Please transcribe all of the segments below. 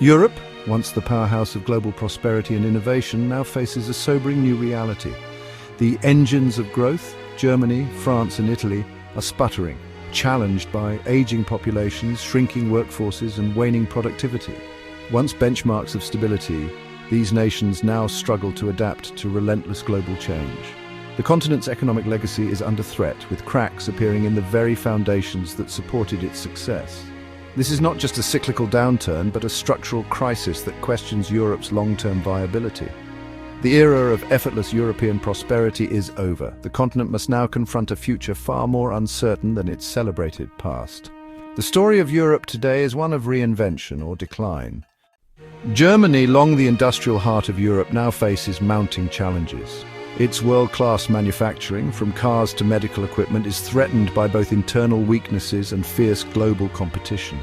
Europe, once the powerhouse of global prosperity and innovation, now faces a sobering new reality. The engines of growth, Germany, France and Italy, are sputtering, challenged by aging populations, shrinking workforces and waning productivity. Once benchmarks of stability, these nations now struggle to adapt to relentless global change. The continent's economic legacy is under threat, with cracks appearing in the very foundations that supported its success. This is not just a cyclical downturn, but a structural crisis that questions Europe's long-term viability. The era of effortless European prosperity is over. The continent must now confront a future far more uncertain than its celebrated past. The story of Europe today is one of reinvention or decline. Germany, long the industrial heart of Europe, now faces mounting challenges. Its world-class manufacturing, from cars to medical equipment, is threatened by both internal weaknesses and fierce global competition.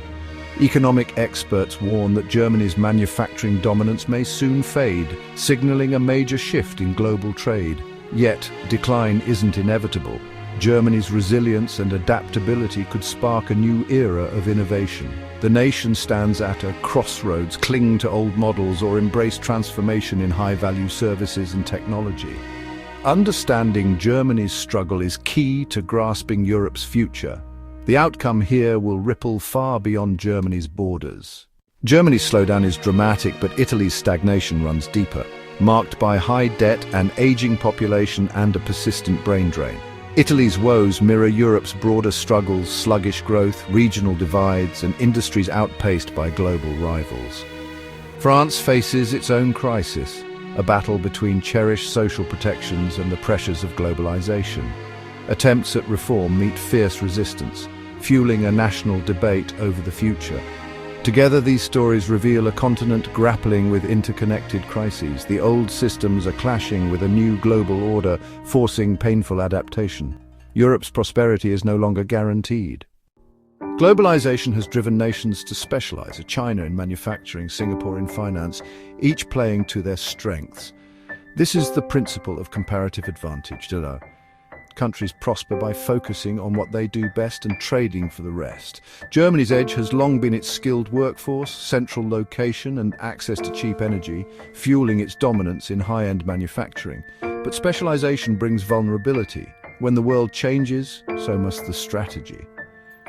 Economic experts warn that Germany's manufacturing dominance may soon fade, signaling a major shift in global trade. Yet, decline isn't inevitable. Germany's resilience and adaptability could spark a new era of innovation. The nation stands at a crossroads: cling to old models or embrace transformation in high-value services and technology. Understanding Germany's struggle is key to grasping Europe's future. The outcome here will ripple far beyond Germany's borders. Germany's slowdown is dramatic, but Italy's stagnation runs deeper, marked by high debt, an aging population and a persistent brain drain. Italy's woes mirror Europe's broader struggles: sluggish growth, regional divides, and industries outpaced by global rivals. France faces its own crisis, a battle between cherished social protections and the pressures of globalization. Attempts at reform meet fierce resistance, fueling a national debate over the future. Together, these stories reveal a continent grappling with interconnected crises. The old systems are clashing with a new global order, forcing painful adaptation. Europe's prosperity is no longer guaranteed. Globalization has driven nations to specialize: China in manufacturing, Singapore in finance, each playing to their strengths. This is the principle of comparative advantage. Countries prosper by focusing on what they do best and trading for the rest. Germany's edge has long been its skilled workforce, central location and access to cheap energy, fueling its dominance in high-end manufacturing. But specialization brings vulnerability. When the world changes, so must the strategy.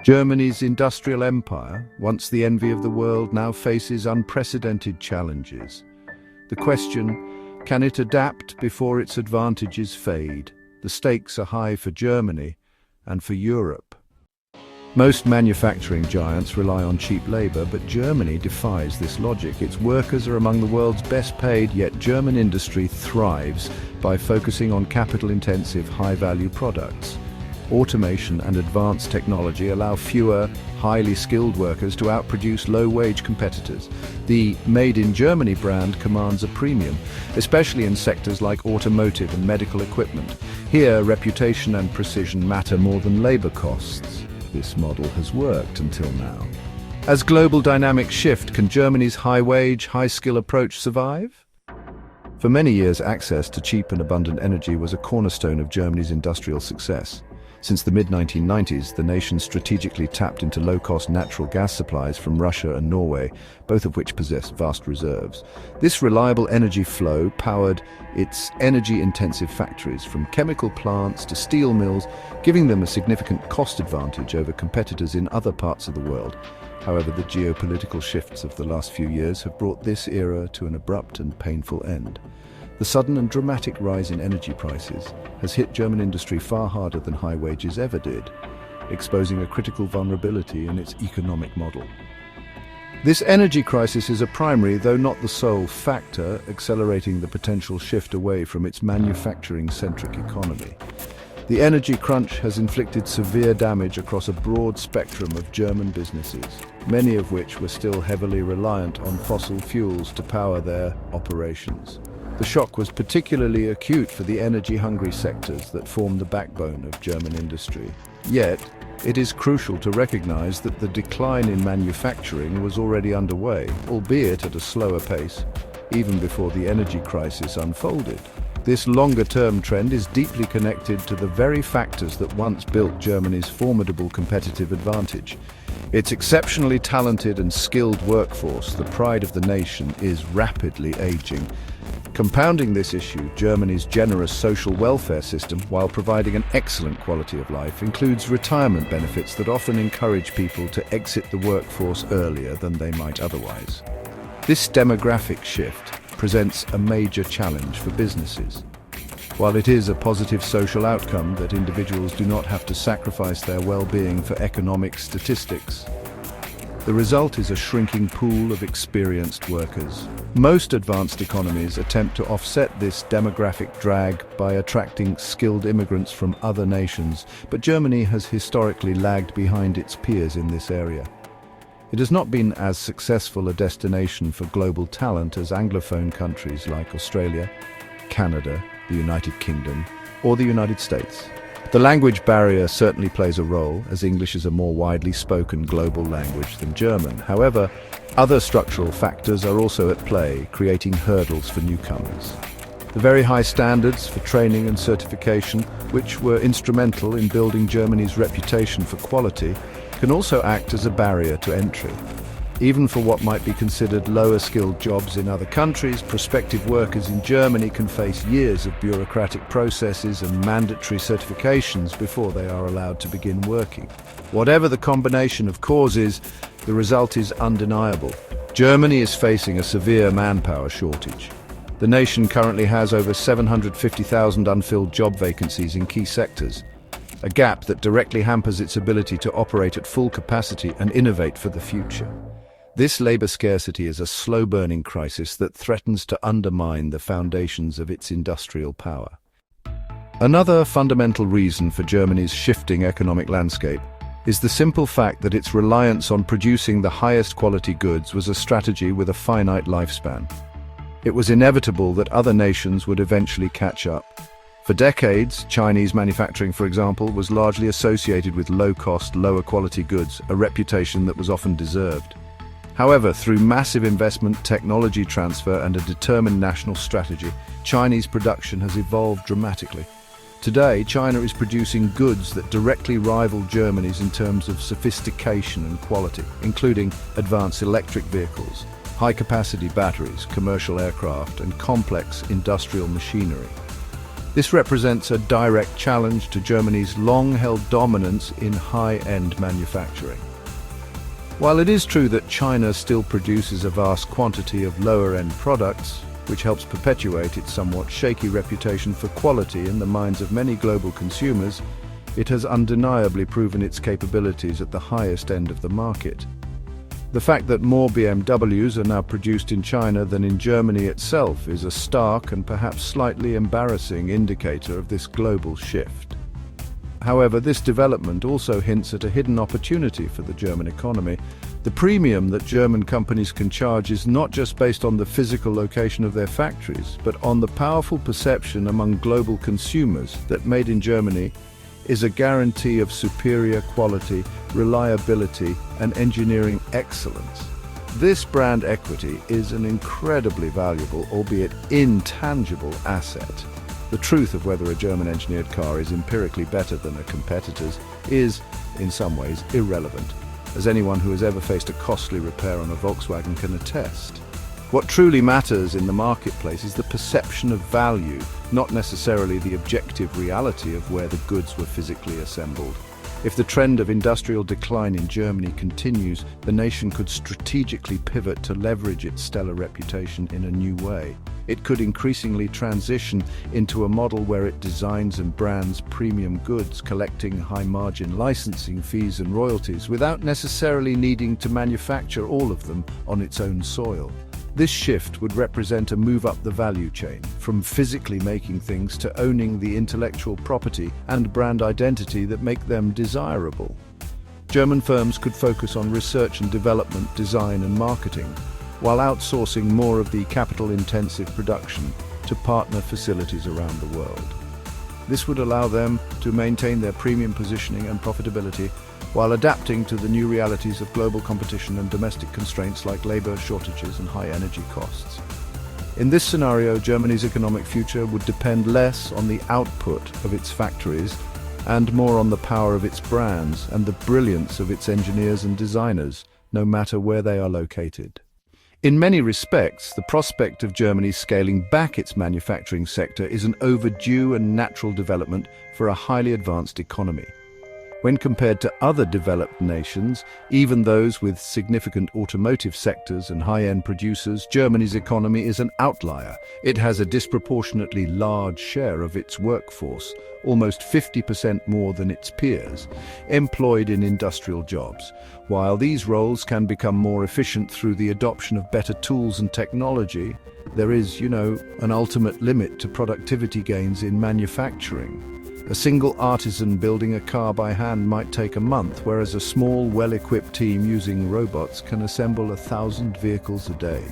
Germany's industrial empire, once the envy of the world, now faces unprecedented challenges. The question: can it adapt before its advantages fade? The stakes are high for Germany and for Europe. Most manufacturing giants rely on cheap labor, but Germany defies this logic. Its workers are among the world's best paid, yet German industry thrives by focusing on capital-intensive, high-value products. Automation and advanced technology allow fewer, highly skilled workers to outproduce low-wage competitors. The Made in Germany brand commands a premium, especially in sectors like automotive and medical equipment. Here, reputation and precision matter more than labor costs. This model has worked until now. As global dynamics shift, can Germany's high-wage, high-skill approach survive? For many years, access to cheap and abundant energy was a cornerstone of Germany's industrial success. Since the mid-1990s, the nation strategically tapped into low-cost natural gas supplies from Russia and Norway, both of which possess vast reserves. This reliable energy flow powered its energy-intensive factories, from chemical plants to steel mills, giving them a significant cost advantage over competitors in other parts of the world. However, the geopolitical shifts of the last few years have brought this era to an abrupt and painful end. The sudden and dramatic rise in energy prices has hit German industry far harder than high wages ever did, exposing a critical vulnerability in its economic model. This energy crisis is a primary, though not the sole, factor accelerating the potential shift away from its manufacturing-centric economy. The energy crunch has inflicted severe damage across a broad spectrum of German businesses, many of which were still heavily reliant on fossil fuels to power their operations. The shock was particularly acute for the energy-hungry sectors that form the backbone of German industry. Yet, it is crucial to recognize that the decline in manufacturing was already underway, albeit at a slower pace, even before the energy crisis unfolded. This longer-term trend is deeply connected to the very factors that once built Germany's formidable competitive advantage. Its exceptionally talented and skilled workforce, the pride of the nation, is rapidly aging. Compounding this issue, Germany's generous social welfare system, while providing an excellent quality of life, includes retirement benefits that often encourage people to exit the workforce earlier than they might otherwise. This demographic shift presents a major challenge for businesses. While it is a positive social outcome that individuals do not have to sacrifice their well-being for economic statistics, the result is a shrinking pool of experienced workers. Most advanced economies attempt to offset this demographic drag by attracting skilled immigrants from other nations, but Germany has historically lagged behind its peers in this area. It has not been as successful a destination for global talent as Anglophone countries like Australia, Canada, the United Kingdom, or the United States. The language barrier certainly plays a role, as English is a more widely spoken global language than German. However, other structural factors are also at play, creating hurdles for newcomers. The very high standards for training and certification, which were instrumental in building Germany's reputation for quality, can also act as a barrier to entry. Even for what might be considered lower-skilled jobs in other countries, prospective workers in Germany can face years of bureaucratic processes and mandatory certifications before they are allowed to begin working. Whatever the combination of causes, the result is undeniable. Germany is facing a severe manpower shortage. The nation currently has over 750,000 unfilled job vacancies in key sectors, a gap that directly hampers its ability to operate at full capacity and innovate for the future. This labor scarcity is a slow-burning crisis that threatens to undermine the foundations of its industrial power. Another fundamental reason for Germany's shifting economic landscape is the simple fact that its reliance on producing the highest quality goods was a strategy with a finite lifespan. It was inevitable that other nations would eventually catch up. For decades, Chinese manufacturing, for example, was largely associated with low-cost, lower-quality goods, a reputation that was often deserved. However, through massive investment, technology transfer, and a determined national strategy, Chinese production has evolved dramatically. Today, China is producing goods that directly rival Germany's in terms of sophistication and quality, including advanced electric vehicles, high-capacity batteries, commercial aircraft, and complex industrial machinery. This represents a direct challenge to Germany's long-held dominance in high-end manufacturing. While it is true that China still produces a vast quantity of lower-end products, which helps perpetuate its somewhat shaky reputation for quality in the minds of many global consumers, it has undeniably proven its capabilities at the highest end of the market. The fact that more BMWs are now produced in China than in Germany itself is a stark and perhaps slightly embarrassing indicator of this global shift. However, this development also hints at a hidden opportunity for the German economy. The premium that German companies can charge is not just based on the physical location of their factories, but on the powerful perception among global consumers that made in Germany is a guarantee of superior quality, reliability, and engineering excellence. This brand equity is an incredibly valuable, albeit intangible, asset. The truth of whether a German-engineered car is empirically better than a competitor's is, in some ways, irrelevant, as anyone who has ever faced a costly repair on a Volkswagen can attest. What truly matters in the marketplace is the perception of value, not necessarily the objective reality of where the goods were physically assembled. If the trend of industrial decline in Germany continues, the nation could strategically pivot to leverage its stellar reputation in a new way. It could increasingly transition into a model where it designs and brands premium goods, collecting high-margin licensing fees and royalties without necessarily needing to manufacture all of them on its own soil. This shift would represent a move up the value chain, from physically making things to owning the intellectual property and brand identity that make them desirable. German firms could focus on research and development, design and marketing, while outsourcing more of the capital-intensive production to partner facilities around the world. This would allow them to maintain their premium positioning and profitability while adapting to the new realities of global competition and domestic constraints like labor shortages and high energy costs. In this scenario, Germany's economic future would depend less on the output of its factories and more on the power of its brands and the brilliance of its engineers and designers, no matter where they are located. In many respects, the prospect of Germany scaling back its manufacturing sector is an overdue and natural development for a highly advanced economy. When compared to other developed nations, even those with significant automotive sectors and high-end producers, Germany's economy is an outlier. It has a disproportionately large share of its workforce, almost 50% more than its peers, employed in industrial jobs. While these roles can become more efficient through the adoption of better tools and technology, there is, an ultimate limit to productivity gains in manufacturing. A single artisan building a car by hand might take a month, whereas a small, well-equipped team using robots can assemble 1,000 vehicles a day.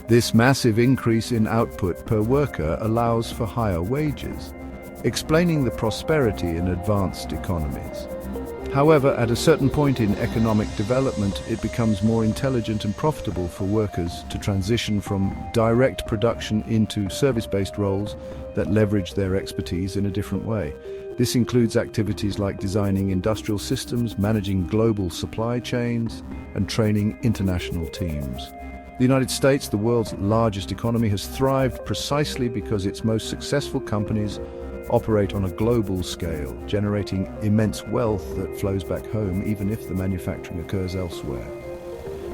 This massive increase in output per worker allows for higher wages, explaining the prosperity in advanced economies. However, at a certain point in economic development, it becomes more intelligent and profitable for workers to transition from direct production into service-based roles that leverage their expertise in a different way. This includes activities like designing industrial systems, managing global supply chains, and training international teams. The United States, the world's largest economy, has thrived precisely because its most successful companies operate on a global scale, generating immense wealth that flows back home even if the manufacturing occurs elsewhere.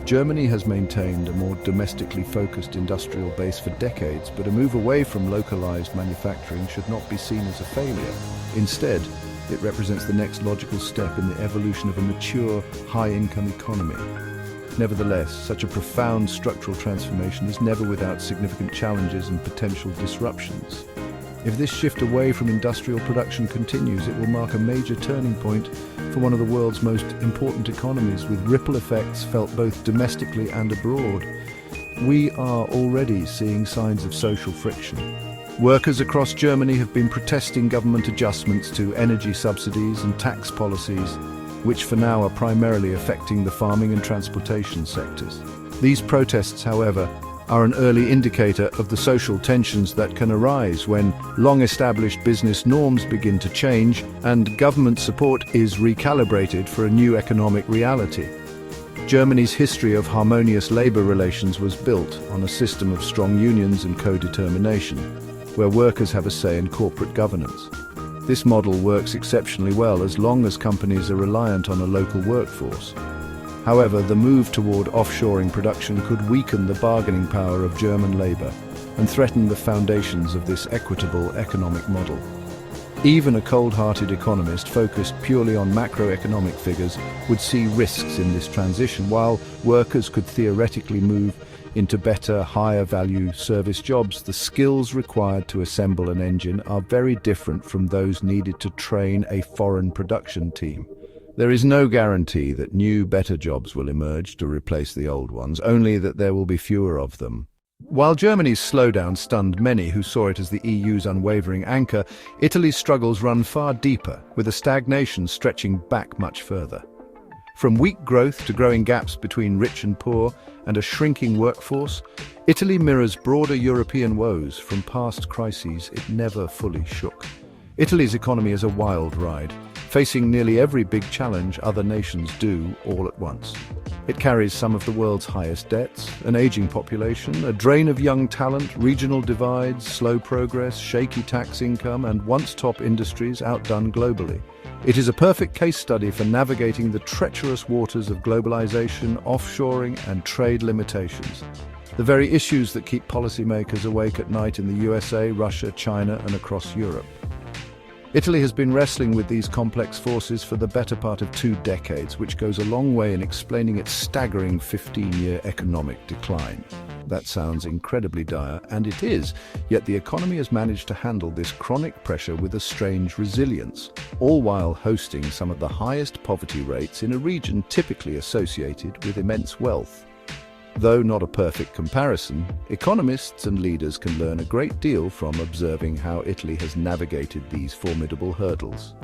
Germany has maintained a more domestically focused industrial base for decades, but a move away from localized manufacturing should not be seen as a failure. Instead, it represents the next logical step in the evolution of a mature, high-income economy. Nevertheless, such a profound structural transformation is never without significant challenges and potential disruptions. If this shift away from industrial production continues, it will mark a major turning point for one of the world's most important economies, with ripple effects felt both domestically and abroad. We are already seeing signs of social friction. Workers across Germany have been protesting government adjustments to energy subsidies and tax policies, which for now are primarily affecting the farming and transportation sectors. These protests, however, are an early indicator of the social tensions that can arise when long-established business norms begin to change and government support is recalibrated for a new economic reality. Germany's history of harmonious labor relations was built on a system of strong unions and co-determination, where workers have a say in corporate governance. This model works exceptionally well as long as companies are reliant on a local workforce. However, the move toward offshoring production could weaken the bargaining power of German labor and threaten the foundations of this equitable economic model. Even a cold-hearted economist focused purely on macroeconomic figures would see risks in this transition. While workers could theoretically move into better, higher-value service jobs, the skills required to assemble an engine are very different from those needed to train a foreign production team. There is no guarantee that new, better jobs will emerge to replace the old ones, only that there will be fewer of them. While Germany's slowdown stunned many who saw it as the EU's unwavering anchor, Italy's struggles run far deeper, with a stagnation stretching back much further. From weak growth to growing gaps between rich and poor and a shrinking workforce, Italy mirrors broader European woes from past crises it never fully shook. Italy's economy is a wild ride, facing nearly every big challenge other nations do all at once. It carries some of the world's highest debts, an aging population, a drain of young talent, regional divides, slow progress, shaky tax income, and once-top industries outdone globally. It is a perfect case study for navigating the treacherous waters of globalization, offshoring, and trade limitations. The very issues that keep policymakers awake at night in the USA, Russia, China, and across Europe. Italy has been wrestling with these complex forces for the better part of 2 decades, which goes a long way in explaining its staggering 15-year economic decline. That sounds incredibly dire, and it is, yet the economy has managed to handle this chronic pressure with a strange resilience, all while hosting some of the highest poverty rates in a region typically associated with immense wealth. Though not a perfect comparison, economists and leaders can learn a great deal from observing how Italy has navigated these formidable hurdles.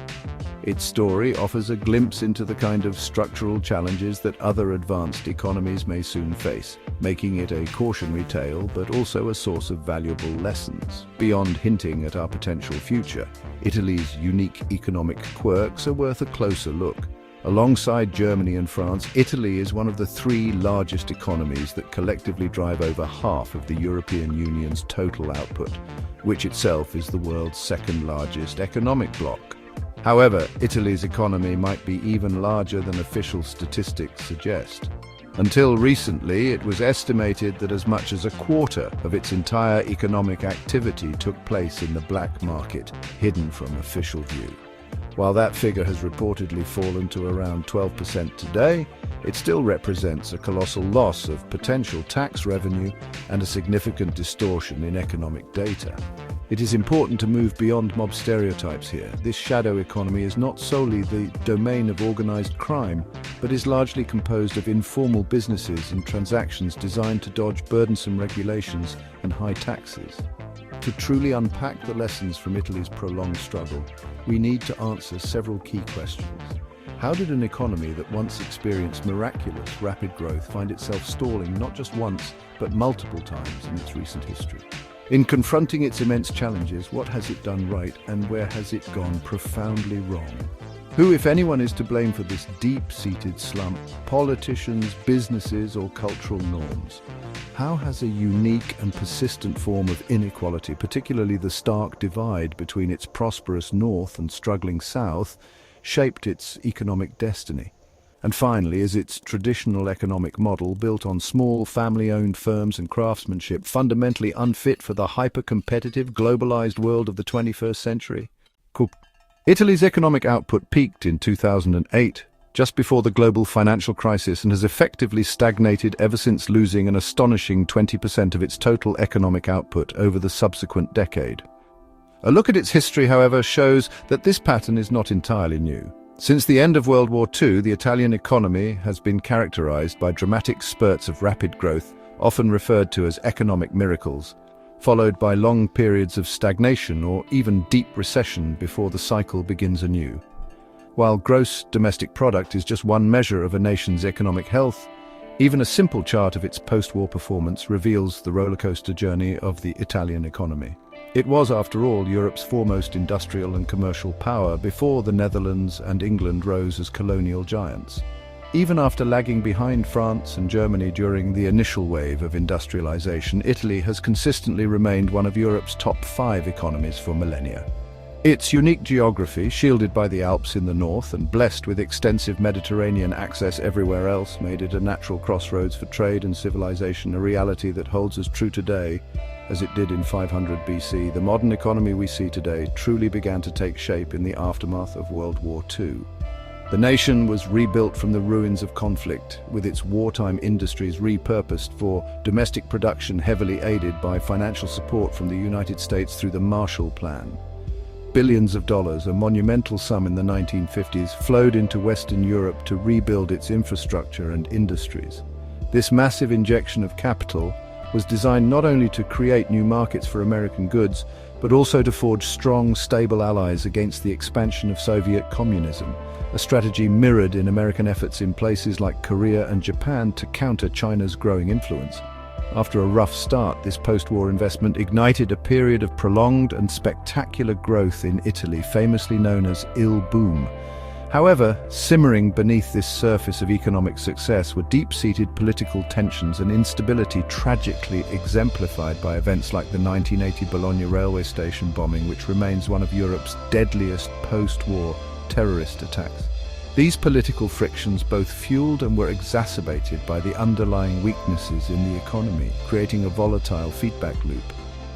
Its story offers a glimpse into the kind of structural challenges that other advanced economies may soon face, making it a cautionary tale but also a source of valuable lessons. Beyond hinting at our potential future, Italy's unique economic quirks are worth a closer look. Alongside Germany and France, Italy is one of the three largest economies that collectively drive over half of the European Union's total output, which itself is the world's second largest economic bloc. However, Italy's economy might be even larger than official statistics suggest. Until recently, it was estimated that as much as a quarter of its entire economic activity took place in the black market, hidden from official view. While that figure has reportedly fallen to around 12% today, it still represents a colossal loss of potential tax revenue and a significant distortion in economic data. It is important to move beyond mob stereotypes here. This shadow economy is not solely the domain of organized crime, but is largely composed of informal businesses and transactions designed to dodge burdensome regulations and high taxes. To truly unpack the lessons from Italy's prolonged struggle, we need to answer several key questions. How did an economy that once experienced miraculous, rapid growth find itself stalling not just once, but multiple times in its recent history? In confronting its immense challenges, what has it done right and where has it gone profoundly wrong? Who, if anyone, is to blame for this deep-seated slump? Politicians, businesses, or cultural norms? How has a unique and persistent form of inequality, particularly the stark divide between its prosperous north and struggling south, shaped its economic destiny? And finally, is its traditional economic model, built on small family-owned firms and craftsmanship, fundamentally unfit for the hyper-competitive, globalized world of the 21st century? Italy's economic output peaked in 2008, just before the global financial crisis, and has effectively stagnated ever since, losing an astonishing 20% of its total economic output over the subsequent decade. A look at its history, however, shows that this pattern is not entirely new. Since the end of World War II, the Italian economy has been characterized by dramatic spurts of rapid growth, often referred to as economic miracles, followed by long periods of stagnation or even deep recession before the cycle begins anew. While gross domestic product is just one measure of a nation's economic health, even a simple chart of its post-war performance reveals the rollercoaster journey of the Italian economy. It was, after all, Europe's foremost industrial and commercial power before the Netherlands and England rose as colonial giants. Even after lagging behind France and Germany during the initial wave of industrialization, Italy has consistently remained one of Europe's top 5 economies for millennia. Its unique geography, shielded by the Alps in the north and blessed with extensive Mediterranean access everywhere else, made it a natural crossroads for trade and civilization, a reality that holds as true today as it did in 500 BC. The modern economy we see today truly began to take shape in the aftermath of World War II. The nation was rebuilt from the ruins of conflict, with its wartime industries repurposed for domestic production, heavily aided by financial support from the United States through the Marshall Plan. Billions of dollars, a monumental sum in the 1950s, flowed into Western Europe to rebuild its infrastructure and industries. This massive injection of capital was designed not only to create new markets for American goods, but also to forge strong, stable allies against the expansion of Soviet communism, a strategy mirrored in American efforts in places like Korea and Japan to counter China's growing influence. After a rough start, this post-war investment ignited a period of prolonged and spectacular growth in Italy, famously known as Il Boom. However, simmering beneath this surface of economic success were deep-seated political tensions and instability, tragically exemplified by events like the 1980 Bologna railway station bombing, which remains one of Europe's deadliest post-war terrorist attacks. These political frictions both fueled and were exacerbated by the underlying weaknesses in the economy, creating a volatile feedback loop.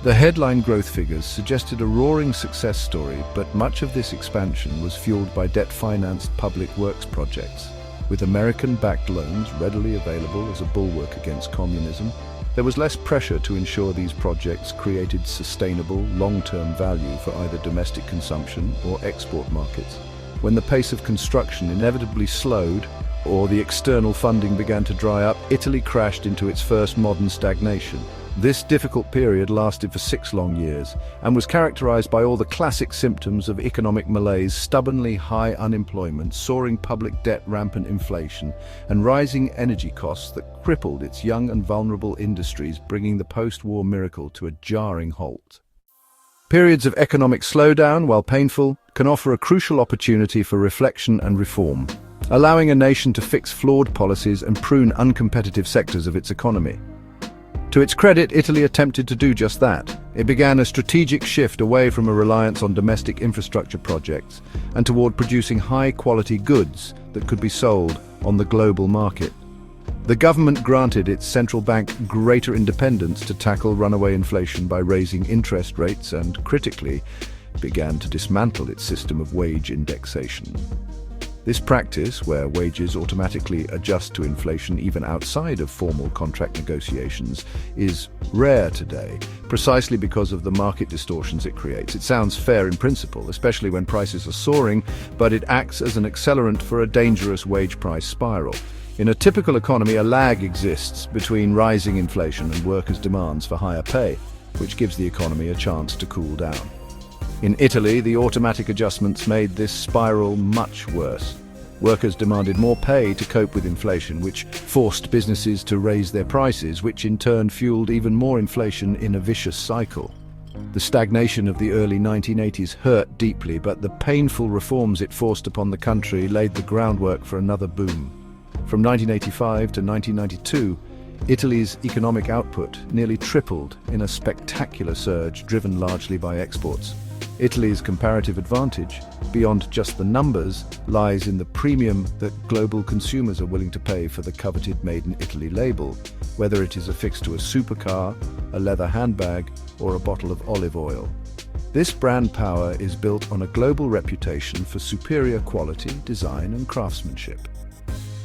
The headline growth figures suggested a roaring success story, but much of this expansion was fueled by debt-financed public works projects. With American-backed loans readily available as a bulwark against communism, there was less pressure to ensure these projects created sustainable, long-term value for either domestic consumption or export markets. When the pace of construction inevitably slowed, or the external funding began to dry up, Italy crashed into its first modern stagnation. This difficult period lasted for 6 long years and was characterized by all the classic symptoms of economic malaise: stubbornly high unemployment, soaring public debt, rampant inflation, and rising energy costs that crippled its young and vulnerable industries, bringing the post-war miracle to a jarring halt. Periods of economic slowdown, while painful, can offer a crucial opportunity for reflection and reform, allowing a nation to fix flawed policies and prune uncompetitive sectors of its economy. To its credit, Italy attempted to do just that. It began a strategic shift away from a reliance on domestic infrastructure projects and toward producing high-quality goods that could be sold on the global market. The government granted its central bank greater independence to tackle runaway inflation by raising interest rates and, critically, began to dismantle its system of wage indexation. This practice, where wages automatically adjust to inflation even outside of formal contract negotiations, is rare today, precisely because of the market distortions it creates. It sounds fair in principle, especially when prices are soaring, but it acts as an accelerant for a dangerous wage-price spiral. In a typical economy, a lag exists between rising inflation and workers' demands for higher pay, which gives the economy a chance to cool down. In Italy, the automatic adjustments made this spiral much worse. Workers demanded more pay to cope with inflation, which forced businesses to raise their prices, which in turn fueled even more inflation in a vicious cycle. The stagnation of the early 1980s hurt deeply, but the painful reforms it forced upon the country laid the groundwork for another boom. From 1985 to 1992, Italy's economic output nearly tripled in a spectacular surge driven largely by exports. Italy's comparative advantage, beyond just the numbers, lies in the premium that global consumers are willing to pay for the coveted Made in Italy label, whether it is affixed to a supercar, a leather handbag, or a bottle of olive oil. This brand power is built on a global reputation for superior quality, design, and craftsmanship.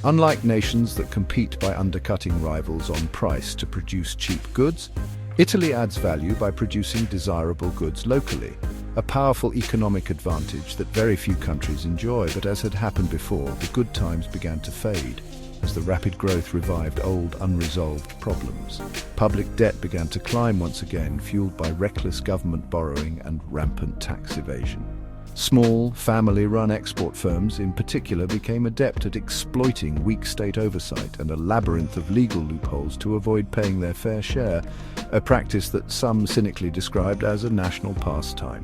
Unlike nations that compete by undercutting rivals on price to produce cheap goods, Italy adds value by producing desirable goods locally, a powerful economic advantage that very few countries enjoy. But as had happened before, the good times began to fade as the rapid growth revived old, unresolved problems. Public debt began to climb once again, fueled by reckless government borrowing and rampant tax evasion. Small, family-run export firms in particular became adept at exploiting weak state oversight and a labyrinth of legal loopholes to avoid paying their fair share, a practice that some cynically described as a national pastime.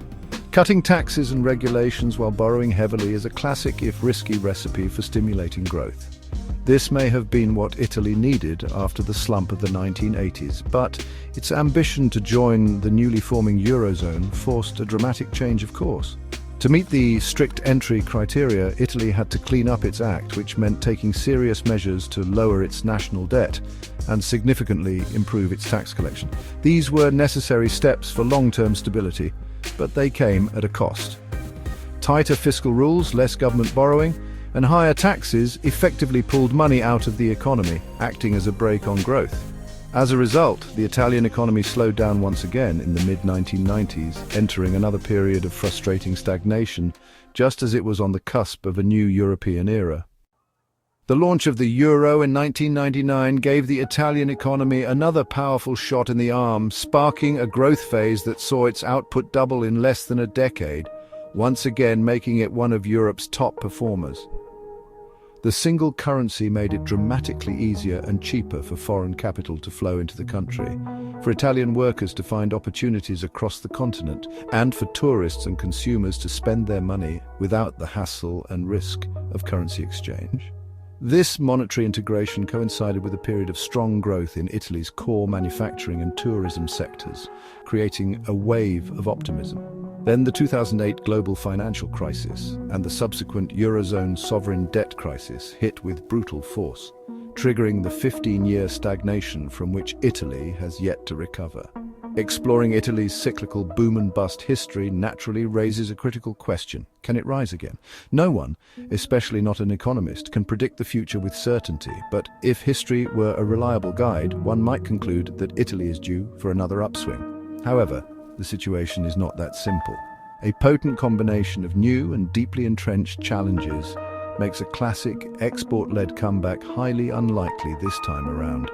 Cutting taxes and regulations while borrowing heavily is a classic, if risky, recipe for stimulating growth. This may have been what Italy needed after the slump of the 1980s, but its ambition to join the newly forming Eurozone forced a dramatic change of course. To meet the strict entry criteria, Italy had to clean up its act, which meant taking serious measures to lower its national debt and significantly improve its tax collection. These were necessary steps for long-term stability, but they came at a cost. Tighter fiscal rules, less government borrowing, and higher taxes effectively pulled money out of the economy, acting as a brake on growth. As a result, the Italian economy slowed down once again in the mid-1990s, entering another period of frustrating stagnation, just as it was on the cusp of a new European era. The launch of the euro in 1999 gave the Italian economy another powerful shot in the arm, sparking a growth phase that saw its output double in less than a decade, once again making it one of Europe's top performers. The single currency made it dramatically easier and cheaper for foreign capital to flow into the country, for Italian workers to find opportunities across the continent, and for tourists and consumers to spend their money without the hassle and risk of currency exchange. This monetary integration coincided with a period of strong growth in Italy's core manufacturing and tourism sectors, creating a wave of optimism. Then the 2008 global financial crisis and the subsequent Eurozone sovereign debt crisis hit with brutal force, triggering the 15-year stagnation from which Italy has yet to recover. Exploring Italy's cyclical boom and bust history naturally raises a critical question. Can it rise again? No one, especially not an economist, can predict the future with certainty, but if history were a reliable guide, one might conclude that Italy is due for another upswing. However, the situation is not that simple. A potent combination of new and deeply entrenched challenges makes a classic, export-led comeback highly unlikely this time around.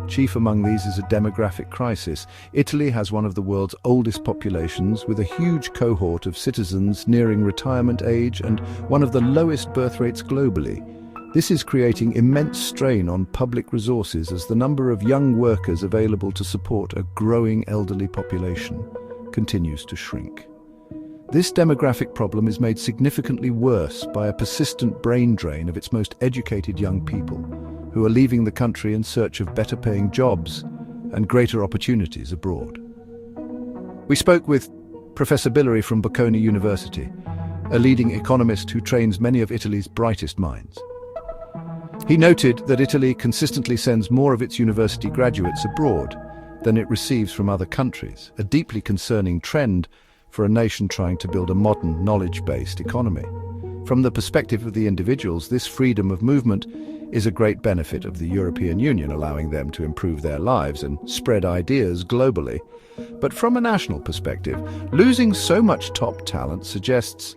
Chief among these is a demographic crisis. Italy has one of the world's oldest populations, with a huge cohort of citizens nearing retirement age and one of the lowest birth rates globally. This is creating immense strain on public resources as the number of young workers available to support a growing elderly population continues to shrink. This demographic problem is made significantly worse by a persistent brain drain of its most educated young people, who are leaving the country in search of better-paying jobs and greater opportunities abroad. We spoke with Professor Billary from Bocconi University, a leading economist who trains many of Italy's brightest minds. He noted that Italy consistently sends more of its university graduates abroad than it receives from other countries, a deeply concerning trend for a nation trying to build a modern, knowledge-based economy. From the perspective of the individuals, this freedom of movement is a great benefit of the European Union, allowing them to improve their lives and spread ideas globally. But from a national perspective, losing so much top talent suggests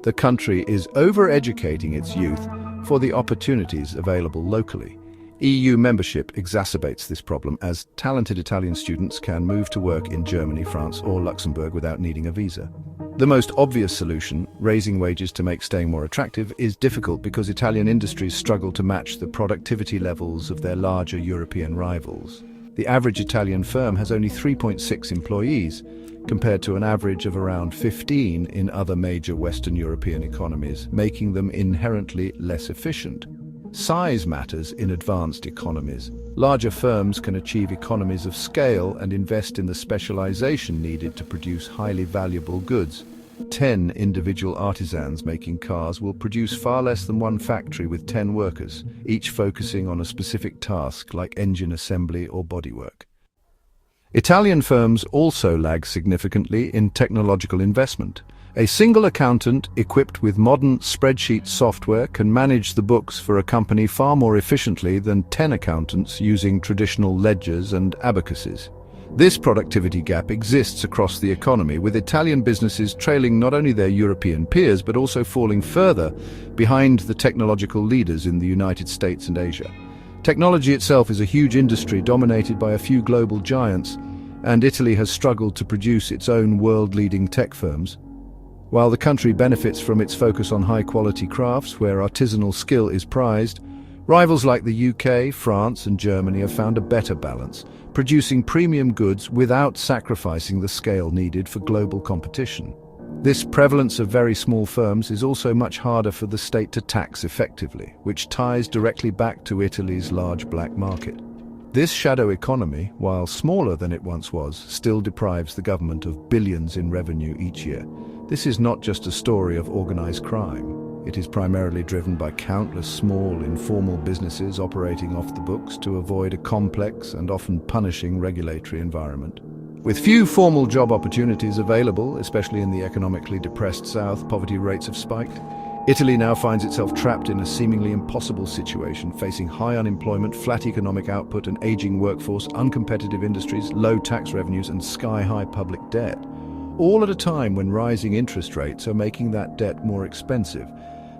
the country is over-educating its youth for the opportunities available locally. EU membership exacerbates this problem, as talented Italian students can move to work in Germany, France or Luxembourg without needing a visa. The most obvious solution, raising wages to make staying more attractive, is difficult because Italian industries struggle to match the productivity levels of their larger European rivals. The average Italian firm has only 3.6 employees, compared to an average of around 15 in other major Western European economies, making them inherently less efficient. Size matters in advanced economies. Larger firms can achieve economies of scale and invest in the specialization needed to produce highly valuable goods. 10 individual artisans making cars will produce far less than one factory with 10 workers, each focusing on a specific task like engine assembly or bodywork. Italian firms also lag significantly in technological investment. A single accountant equipped with modern spreadsheet software can manage the books for a company far more efficiently than 10 accountants using traditional ledgers and abacuses. This productivity gap exists across the economy, with Italian businesses trailing not only their European peers but also falling further behind the technological leaders in the United States and Asia. Technology itself is a huge industry dominated by a few global giants, and Italy has struggled to produce its own world-leading tech firms. While the country benefits from its focus on high-quality crafts where artisanal skill is prized, rivals like the UK, France and Germany have found a better balance, producing premium goods without sacrificing the scale needed for global competition. This prevalence of very small firms is also much harder for the state to tax effectively, which ties directly back to Italy's large black market. This shadow economy, while smaller than it once was, still deprives the government of billions in revenue each year. This is not just a story of organized crime. It is primarily driven by countless small, informal businesses operating off the books to avoid a complex and often punishing regulatory environment. With few formal job opportunities available, especially in the economically depressed South, poverty rates have spiked. Italy now finds itself trapped in a seemingly impossible situation, facing high unemployment, flat economic output, an aging workforce, uncompetitive industries, low tax revenues, and sky-high public debt. All at a time when rising interest rates are making that debt more expensive.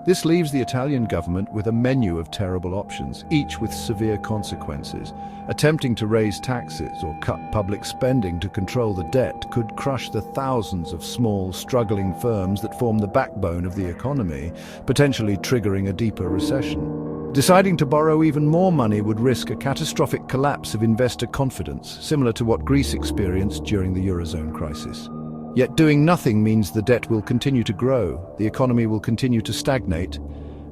This leaves the Italian government with a menu of terrible options, each with severe consequences. Attempting to raise taxes or cut public spending to control the debt could crush the thousands of small, struggling firms that form the backbone of the economy, potentially triggering a deeper recession. Deciding to borrow even more money would risk a catastrophic collapse of investor confidence, similar to what Greece experienced during the Eurozone crisis. Yet doing nothing means the debt will continue to grow, the economy will continue to stagnate,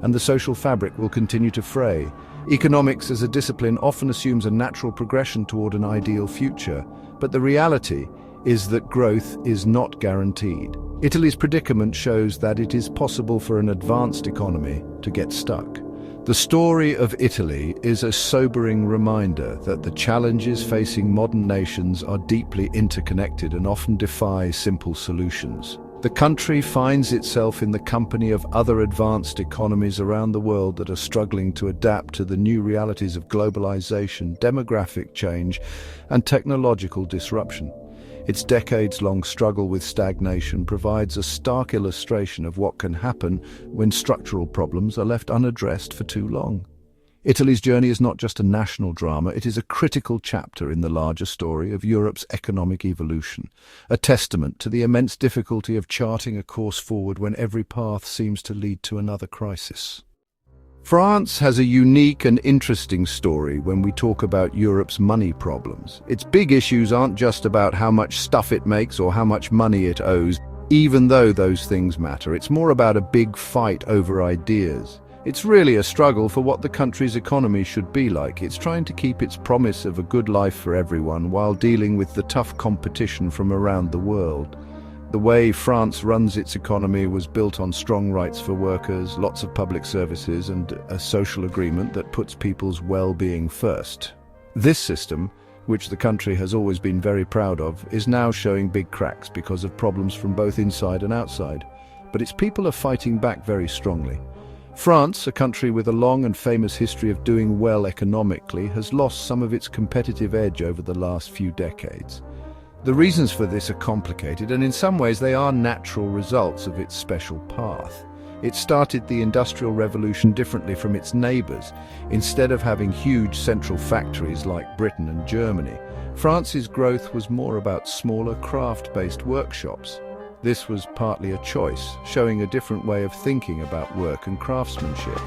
and the social fabric will continue to fray. Economics as a discipline often assumes a natural progression toward an ideal future, but the reality is that growth is not guaranteed. Italy's predicament shows that it is possible for an advanced economy to get stuck. The story of Italy is a sobering reminder that the challenges facing modern nations are deeply interconnected and often defy simple solutions. The country finds itself in the company of other advanced economies around the world that are struggling to adapt to the new realities of globalization, demographic change, and technological disruption. Its decades-long struggle with stagnation provides a stark illustration of what can happen when structural problems are left unaddressed for too long. Italy's journey is not just a national drama, it is a critical chapter in the larger story of Europe's economic evolution, a testament to the immense difficulty of charting a course forward when every path seems to lead to another crisis. France has a unique and interesting story when we talk about Europe's money problems. Its big issues aren't just about how much stuff it makes or how much money it owes, even though those things matter. It's more about a big fight over ideas. It's really a struggle for what the country's economy should be like. It's trying to keep its promise of a good life for everyone while dealing with the tough competition from around the world. The way France runs its economy was built on strong rights for workers, lots of public services, and a social agreement that puts people's well-being first. This system, which the country has always been very proud of, is now showing big cracks because of problems from both inside and outside. But its people are fighting back very strongly. France, a country with a long and famous history of doing well economically, has lost some of its competitive edge over the last few decades. The reasons for this are complicated, and in some ways they are natural results of its special path. It started the Industrial Revolution differently from its neighbours. Instead of having huge central factories like Britain and Germany, France's growth was more about smaller craft-based workshops. This was partly a choice, showing a different way of thinking about work and craftsmanship.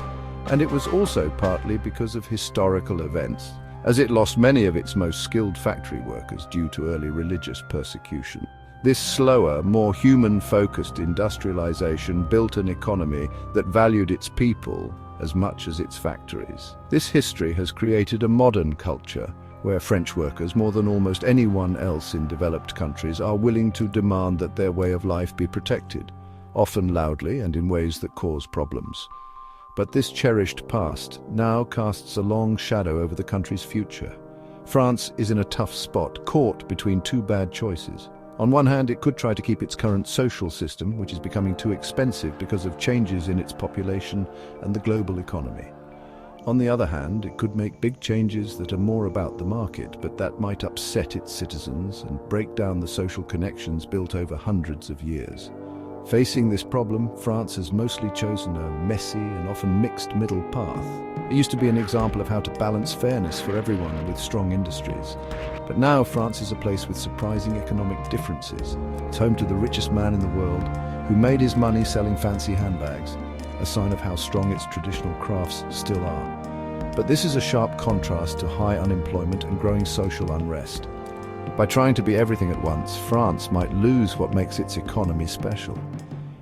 And it was also partly because of historical events, as it lost many of its most skilled factory workers due to early religious persecution. This slower, more human-focused industrialization built an economy that valued its people as much as its factories. This history has created a modern culture where French workers, more than almost anyone else in developed countries, are willing to demand that their way of life be protected, often loudly and in ways that cause problems. But this cherished past now casts a long shadow over the country's future. France is in a tough spot, caught between two bad choices. On one hand, it could try to keep its current social system, which is becoming too expensive because of changes in its population and the global economy. On the other hand, it could make big changes that are more about the market, but that might upset its citizens and break down the social connections built over hundreds of years. Facing this problem, France has mostly chosen a messy and often mixed middle path. It used to be an example of how to balance fairness for everyone with strong industries. But now France is a place with surprising economic differences. It's home to the richest man in the world, who made his money selling fancy handbags, a sign of how strong its traditional crafts still are. But this is a sharp contrast to high unemployment and growing social unrest. By trying to be everything at once, France might lose what makes its economy special.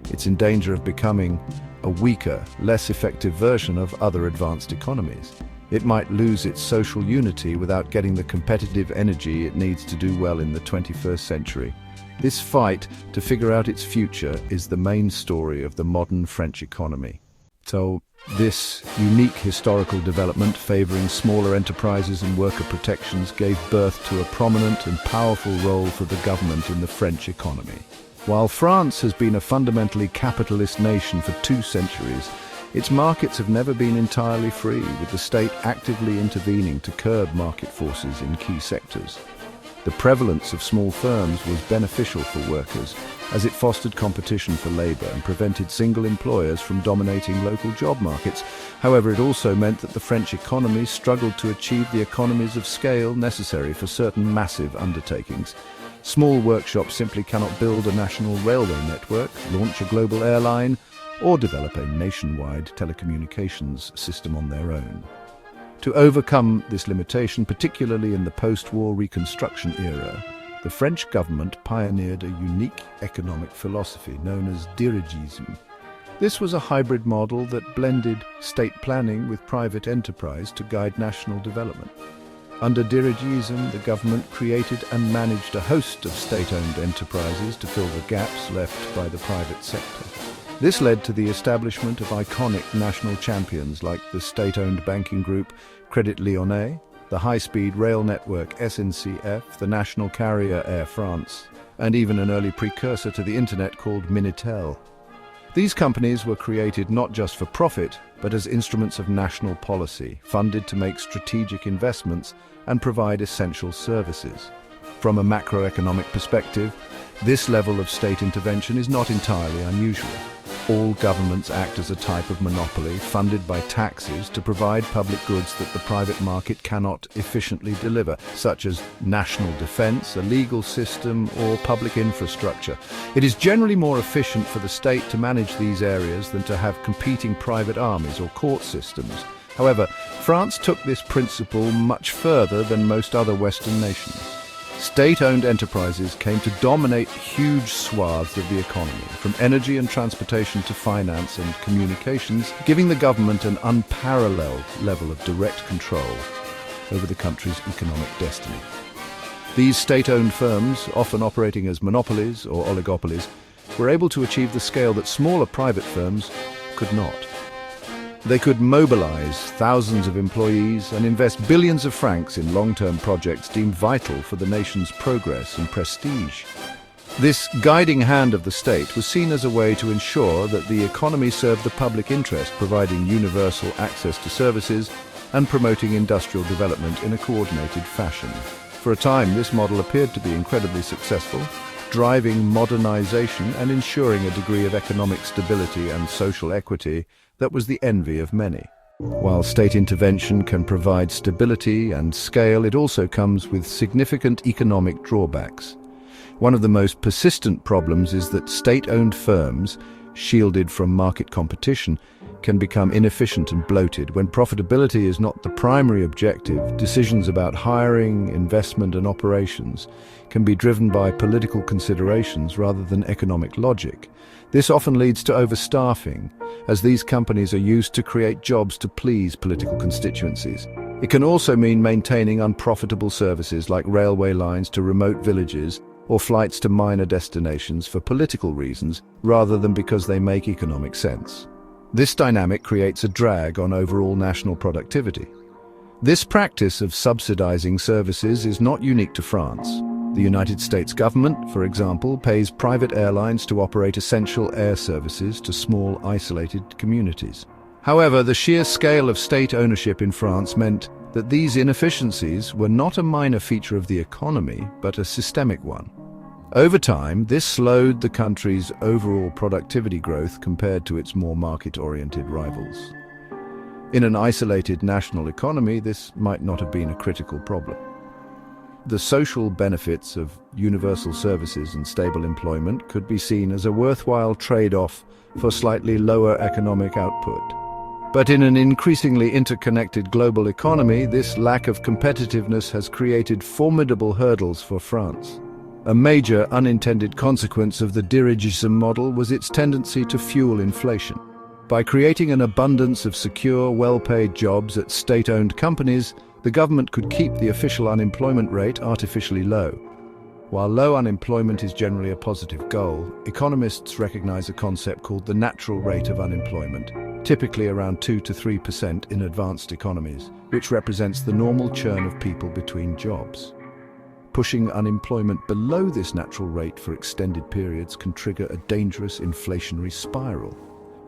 It's in danger of becoming a weaker, less effective version of other advanced economies. It might lose its social unity without getting the competitive energy it needs to do well in the 21st century. This fight to figure out its future is the main story of the modern French economy. So, this unique historical development favoring smaller enterprises and worker protections gave birth to a prominent and powerful role for the government in the French economy. While France has been a fundamentally capitalist nation for 2 centuries, its markets have never been entirely free, with the state actively intervening to curb market forces in key sectors. The prevalence of small firms was beneficial for workers, as it fostered competition for labor and prevented single employers from dominating local job markets. However, it also meant that the French economy struggled to achieve the economies of scale necessary for certain massive undertakings. Small workshops simply cannot build a national railway network, launch a global airline, or develop a nationwide telecommunications system on their own. To overcome this limitation, particularly in the post-war Reconstruction era, the French government pioneered a unique economic philosophy known as dirigisme. This was a hybrid model that blended state planning with private enterprise to guide national development. Under dirigisme, the government created and managed a host of state-owned enterprises to fill the gaps left by the private sector. This led to the establishment of iconic national champions like the state-owned banking group Crédit Lyonnais, the high-speed rail network SNCF, the national carrier Air France, and even an early precursor to the internet called Minitel. These companies were created not just for profit, but as instruments of national policy, funded to make strategic investments and provide essential services. From a macroeconomic perspective, this level of state intervention is not entirely unusual. All governments act as a type of monopoly, funded by taxes to provide public goods that the private market cannot efficiently deliver, such as national defense, a legal system, or public infrastructure. It is generally more efficient for the state to manage these areas than to have competing private armies or court systems. However, France took this principle much further than most other Western nations. State-owned enterprises came to dominate huge swaths of the economy, from energy and transportation to finance and communications, giving the government an unparalleled level of direct control over the country's economic destiny. These state-owned firms, often operating as monopolies or oligopolies, were able to achieve the scale that smaller private firms could not. They could mobilize thousands of employees and invest billions of francs in long-term projects deemed vital for the nation's progress and prestige. This guiding hand of the state was seen as a way to ensure that the economy served the public interest, providing universal access to services and promoting industrial development in a coordinated fashion. For a time, this model appeared to be incredibly successful, driving modernization and ensuring a degree of economic stability and social equity that was the envy of many. While state intervention can provide stability and scale, it also comes with significant economic drawbacks. One of the most persistent problems is that state-owned firms, shielded from market competition, can become inefficient and bloated. When profitability is not the primary objective, decisions about hiring, investment, and operations can be driven by political considerations rather than economic logic. This often leads to overstaffing, as these companies are used to create jobs to please political constituencies. It can also mean maintaining unprofitable services like railway lines to remote villages or flights to minor destinations for political reasons rather than because they make economic sense. This dynamic creates a drag on overall national productivity. This practice of subsidizing services is not unique to France. The United States government, for example, pays private airlines to operate essential air services to small, isolated communities. However, the sheer scale of state ownership in France meant that these inefficiencies were not a minor feature of the economy, but a systemic one. Over time, this slowed the country's overall productivity growth compared to its more market-oriented rivals. In an isolated national economy, this might not have been a critical problem. The social benefits of universal services and stable employment could be seen as a worthwhile trade-off for slightly lower economic output. But in an increasingly interconnected global economy, this lack of competitiveness has created formidable hurdles for France. A major unintended consequence of the dirigism model was its tendency to fuel inflation. By creating an abundance of secure, well-paid jobs at state-owned companies, the government could keep the official unemployment rate artificially low. While low unemployment is generally a positive goal, economists recognize a concept called the natural rate of unemployment, typically around 2 to 3% in advanced economies, which represents the normal churn of people between jobs. Pushing unemployment below this natural rate for extended periods can trigger a dangerous inflationary spiral.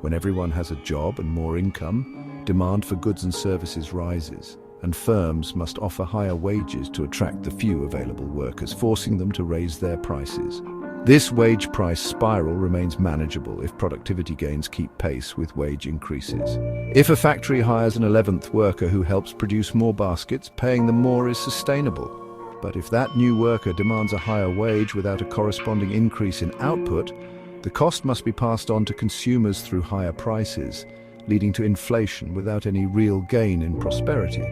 When everyone has a job and more income, demand for goods and services rises, and firms must offer higher wages to attract the few available workers, forcing them to raise their prices. This wage price spiral remains manageable if productivity gains keep pace with wage increases. If a factory hires an 11th worker who helps produce more baskets, paying them more is sustainable. But if that new worker demands a higher wage without a corresponding increase in output, the cost must be passed on to consumers through higher prices, leading to inflation without any real gain in prosperity.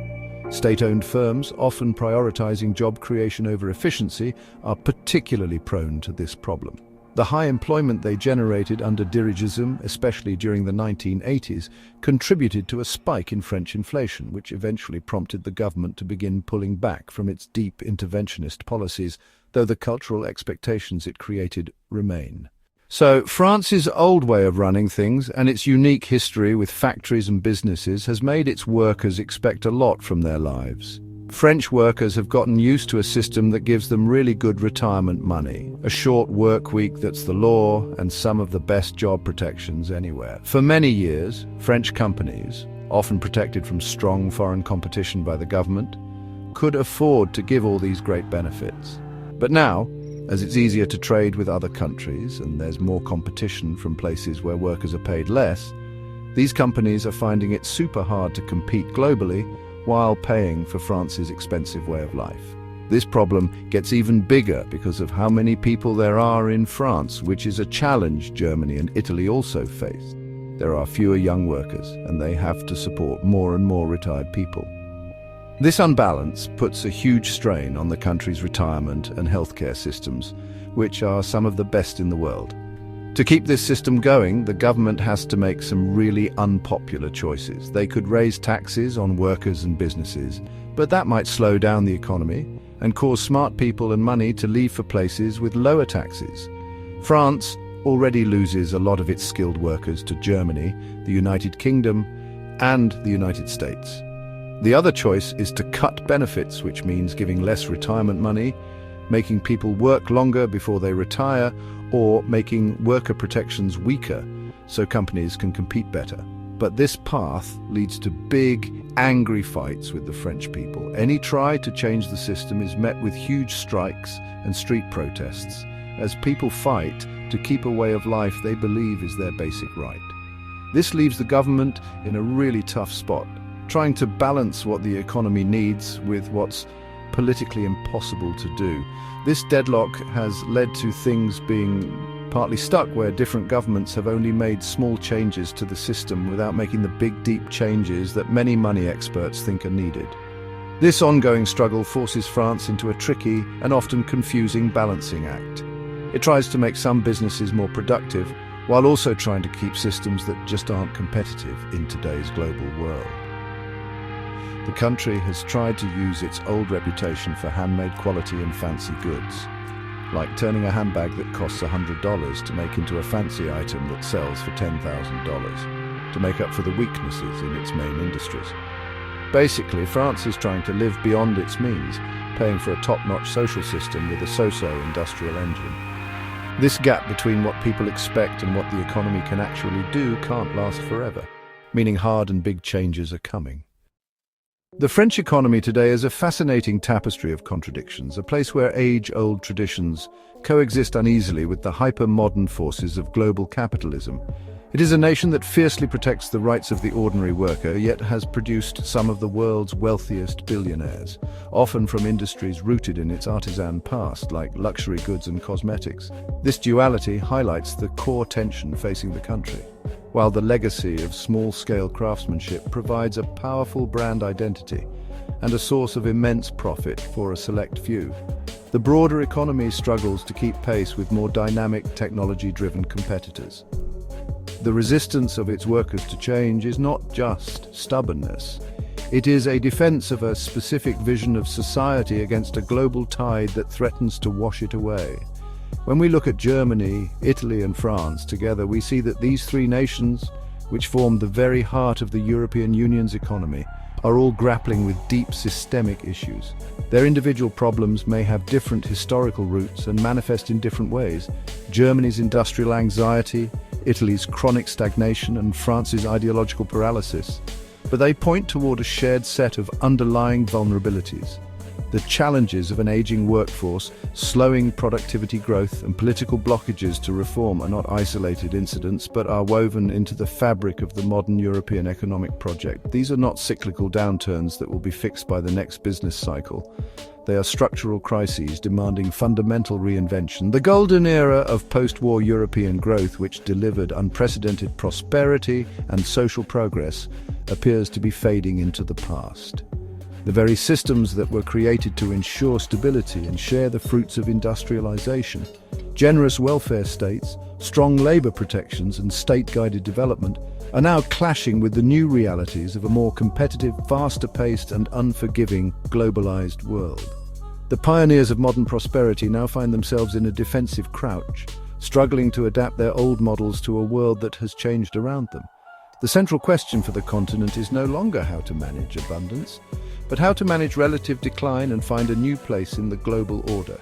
State-owned firms, often prioritizing job creation over efficiency, are particularly prone to this problem. The high employment they generated under dirigism, especially during the 1980s, contributed to a spike in French inflation, which eventually prompted the government to begin pulling back from its deep interventionist policies, though the cultural expectations it created remain. So, France's old way of running things and its unique history with factories and businesses has made its workers expect a lot from their lives. French workers have gotten used to a system that gives them really good retirement money, a short work week that's the law, and some of the best job protections anywhere. For many years, French companies, often protected from strong foreign competition by the government, could afford to give all these great benefits. But now, as it's easier to trade with other countries and there's more competition from places where workers are paid less, these companies are finding it super hard to compete globally while paying for France's expensive way of life. This problem gets even bigger because of how many people there are in France, which is a challenge Germany and Italy also face. There are fewer young workers, and they have to support more and more retired people. This unbalance puts a huge strain on the country's retirement and healthcare systems, which are some of the best in the world. To keep this system going, the government has to make some really unpopular choices. They could raise taxes on workers and businesses, but that might slow down the economy and cause smart people and money to leave for places with lower taxes. France already loses a lot of its skilled workers to Germany, the United Kingdom, and the United States. The other choice is to cut benefits, which means giving less retirement money, making people work longer before they retire, or making worker protections weaker so companies can compete better. But this path leads to big, angry fights with the French people. Any try to change the system is met with huge strikes and street protests, as people fight to keep a way of life they believe is their basic right. This leaves the government in a really tough spot, trying to balance what the economy needs with what's politically impossible to do. This deadlock has led to things being partly stuck where different governments have only made small changes to the system without making the big, deep changes that many money experts think are needed. This ongoing struggle forces France into a tricky and often confusing balancing act. It tries to make some businesses more productive, while also trying to keep systems that just aren't competitive in today's global world. The country has tried to use its old reputation for handmade quality and fancy goods, like turning a handbag that costs $100 to make into a fancy item that sells for $10,000, to make up for the weaknesses in its main industries. Basically, France is trying to live beyond its means, paying for a top-notch social system with a so-so industrial engine. This gap between what people expect and what the economy can actually do can't last forever, meaning hard and big changes are coming. The French economy today is a fascinating tapestry of contradictions, a place where age-old traditions coexist uneasily with the hyper-modern forces of global capitalism. It is a nation that fiercely protects the rights of the ordinary worker, yet has produced some of the world's wealthiest billionaires, often from industries rooted in its artisan past, like luxury goods and cosmetics. This duality highlights the core tension facing the country, while the legacy of small-scale craftsmanship provides a powerful brand identity and a source of immense profit for a select few. The broader economy struggles to keep pace with more dynamic, technology-driven competitors. The resistance of its workers to change is not just stubbornness. It is a defense of a specific vision of society against a global tide that threatens to wash it away. When we look at Germany, Italy and France together, we see that these three nations, which form the very heart of the European Union's economy, are all grappling with deep systemic issues. Their individual problems may have different historical roots and manifest in different ways. Germany's industrial anxiety, Italy's chronic stagnation, and France's ideological paralysis. But they point toward a shared set of underlying vulnerabilities. The challenges of an aging workforce, slowing productivity growth, and political blockages to reform are not isolated incidents, but are woven into the fabric of the modern European economic project. These are not cyclical downturns that will be fixed by the next business cycle. They are structural crises demanding fundamental reinvention. The golden era of post-war European growth, which delivered unprecedented prosperity and social progress, appears to be fading into the past. The very systems that were created to ensure stability and share the fruits of industrialization, generous welfare states, strong labor protections, and state-guided development, are now clashing with the new realities of a more competitive, faster-paced, and unforgiving globalized world. The pioneers of modern prosperity now find themselves in a defensive crouch, struggling to adapt their old models to a world that has changed around them. The central question for the continent is no longer how to manage abundance, but how to manage relative decline and find a new place in the global order.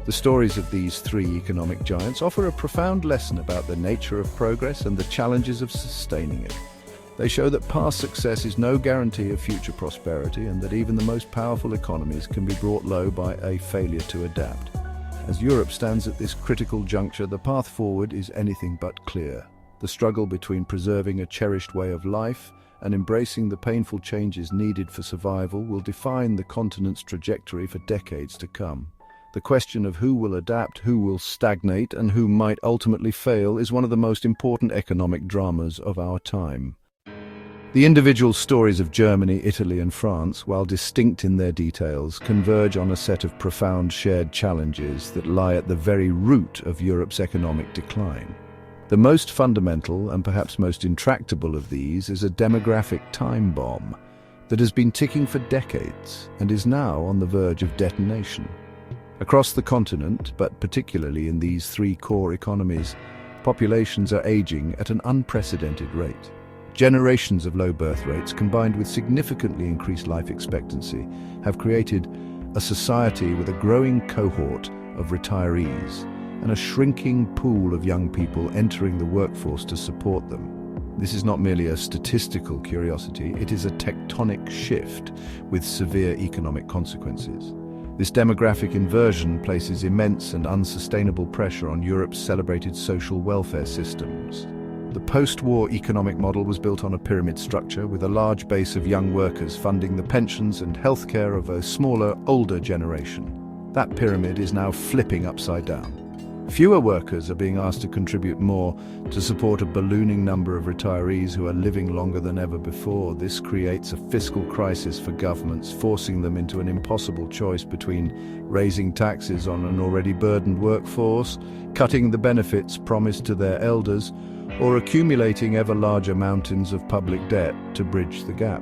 The stories of these three economic giants offer a profound lesson about the nature of progress and the challenges of sustaining it. They show that past success is no guarantee of future prosperity, and that even the most powerful economies can be brought low by a failure to adapt. As Europe stands at this critical juncture, the path forward is anything but clear. The struggle between preserving a cherished way of life and embracing the painful changes needed for survival will define the continent's trajectory for decades to come. The question of who will adapt, who will stagnate, and who might ultimately fail is one of the most important economic dramas of our time. The individual stories of Germany, Italy, and France, while distinct in their details, converge on a set of profound shared challenges that lie at the very root of Europe's economic decline. The most fundamental and perhaps most intractable of these is a demographic time bomb that has been ticking for decades and is now on the verge of detonation. Across the continent, but particularly in these three core economies, populations are aging at an unprecedented rate. Generations of low birth rates, combined with significantly increased life expectancy, have created a society with a growing cohort of retirees and a shrinking pool of young people entering the workforce to support them. This is not merely a statistical curiosity, it is a tectonic shift with severe economic consequences. This demographic inversion places immense and unsustainable pressure on Europe's celebrated social welfare systems. The post-war economic model was built on a pyramid structure with a large base of young workers funding the pensions and healthcare of a smaller, older generation. That pyramid is now flipping upside down. Fewer workers are being asked to contribute more to support a ballooning number of retirees who are living longer than ever before. This creates a fiscal crisis for governments, forcing them into an impossible choice between raising taxes on an already burdened workforce, cutting the benefits promised to their elders, or accumulating ever larger mountains of public debt to bridge the gap.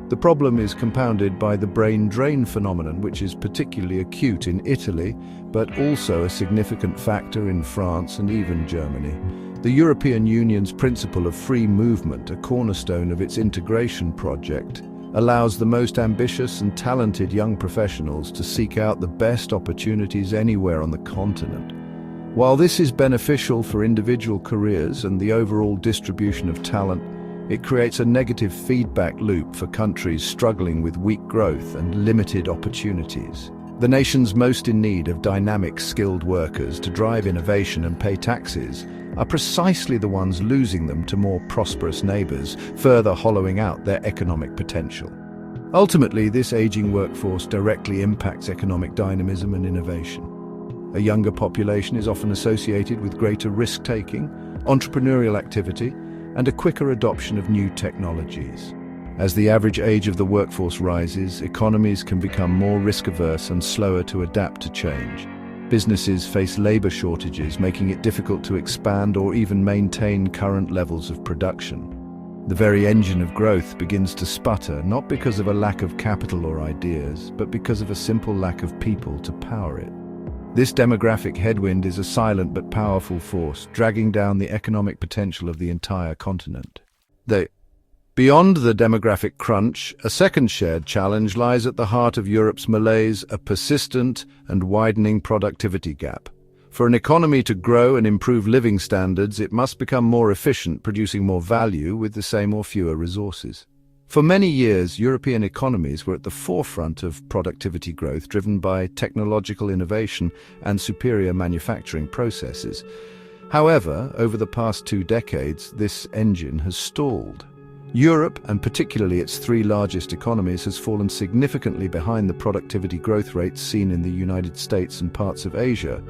The problem is compounded by the brain drain phenomenon, which is particularly acute in Italy, but also a significant factor in France and even Germany. The European Union's principle of free movement, a cornerstone of its integration project, allows the most ambitious and talented young professionals to seek out the best opportunities anywhere on the continent. While this is beneficial for individual careers and the overall distribution of talent, it creates a negative feedback loop for countries struggling with weak growth and limited opportunities. The nations most in need of dynamic, skilled workers to drive innovation and pay taxes are precisely the ones losing them to more prosperous neighbors, further hollowing out their economic potential. Ultimately, this aging workforce directly impacts economic dynamism and innovation. A younger population is often associated with greater risk-taking, entrepreneurial activity, and a quicker adoption of new technologies. As the average age of the workforce rises, economies can become more risk-averse and slower to adapt to change. Businesses face labor shortages, making it difficult to expand or even maintain current levels of production. The very engine of growth begins to sputter, not because of a lack of capital or ideas, but because of a simple lack of people to power it. This demographic headwind is a silent but powerful force, dragging down the economic potential of the entire continent. Beyond the demographic crunch, a second shared challenge lies at the heart of Europe's malaise, a persistent and widening productivity gap. For an economy to grow and improve living standards, it must become more efficient, producing more value with the same or fewer resources. For many years, European economies were at the forefront of productivity growth, driven by technological innovation and superior manufacturing processes. However, over the past 2 decades, this engine has stalled. Europe, and particularly its 3 largest economies, has fallen significantly behind the productivity growth rates seen in the United States and parts of Asia,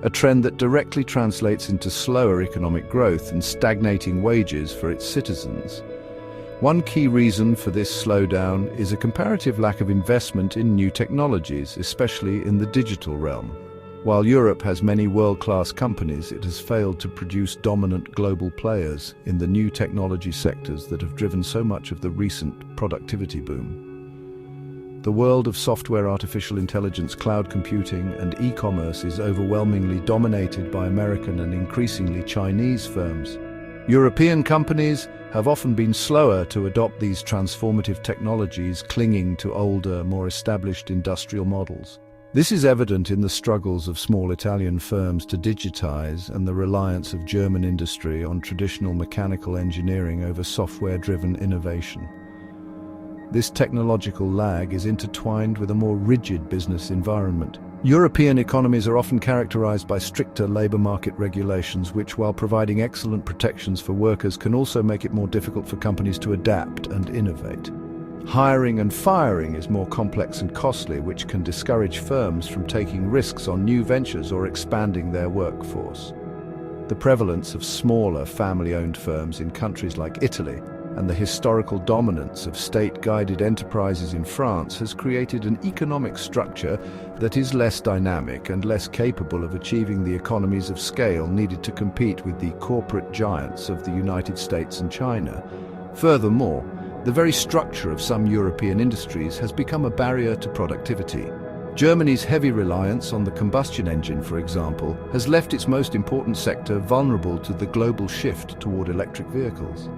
a trend that directly translates into slower economic growth and stagnating wages for its citizens. One key reason for this slowdown is a comparative lack of investment in new technologies, especially in the digital realm. While Europe has many world-class companies, it has failed to produce dominant global players in the new technology sectors that have driven so much of the recent productivity boom. The world of software, artificial intelligence, cloud computing, and e-commerce is overwhelmingly dominated by American and increasingly Chinese firms. European companies have often been slower to adopt these transformative technologies, clinging to older, more established industrial models. This is evident in the struggles of small Italian firms to digitize and the reliance of German industry on traditional mechanical engineering over software-driven innovation. This technological lag is intertwined with a more rigid business environment. European economies are often characterized by stricter labor market regulations, which, while providing excellent protections for workers, can also make it more difficult for companies to adapt and innovate. Hiring and firing is more complex and costly, which can discourage firms from taking risks on new ventures or expanding their workforce. The prevalence of smaller family-owned firms in countries like Italy and the historical dominance of state-guided enterprises in France has created an economic structure that is less dynamic and less capable of achieving the economies of scale needed to compete with the corporate giants of the United States and China. Furthermore, the very structure of some European industries has become a barrier to productivity. Germany's heavy reliance on the combustion engine, for example, has left its most important sector vulnerable to the global shift toward electric vehicles.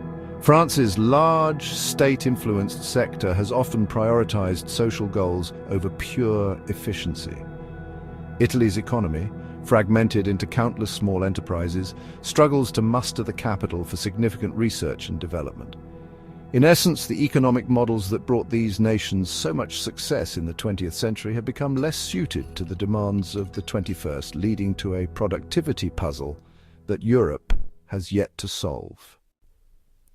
France's large, state-influenced sector has often prioritized social goals over pure efficiency. Italy's economy, fragmented into countless small enterprises, struggles to muster the capital for significant research and development. In essence, the economic models that brought these nations so much success in the 20th century have become less suited to the demands of the 21st, leading to a productivity puzzle that Europe has yet to solve.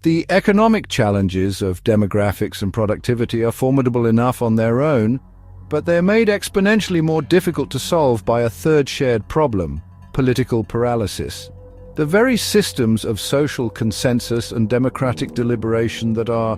The economic challenges of demographics and productivity are formidable enough on their own, but they're made exponentially more difficult to solve by a third shared problem: political paralysis. The very systems of social consensus and democratic deliberation that are,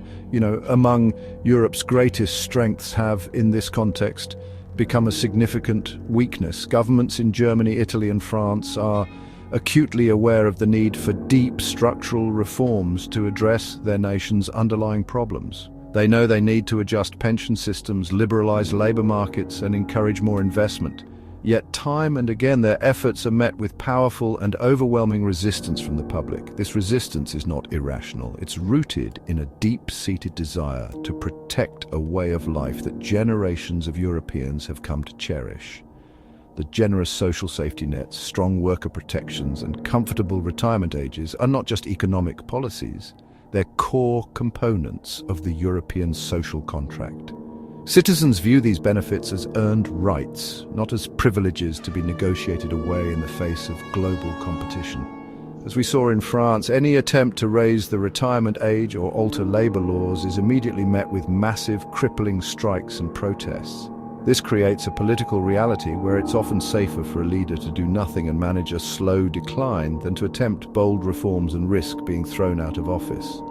among Europe's greatest strengths have, in this context, become a significant weakness. Governments in Germany, Italy, and France are acutely aware of the need for deep structural reforms to address their nation's underlying problems. They know they need to adjust pension systems, liberalize labor markets, and encourage more investment. Yet time and again their efforts are met with powerful and overwhelming resistance from the public. This resistance is not irrational. It's rooted in a deep-seated desire to protect a way of life that generations of Europeans have come to cherish. The generous social safety nets, strong worker protections, and comfortable retirement ages are not just economic policies. They're core components of the European social contract. Citizens view these benefits as earned rights, not as privileges to be negotiated away in the face of global competition. As we saw in France, any attempt to raise the retirement age or alter labor laws is immediately met with massive, crippling strikes and protests. This creates a political reality where it's often safer for a leader to do nothing and manage a slow decline than to attempt bold reforms and risk being thrown out of office.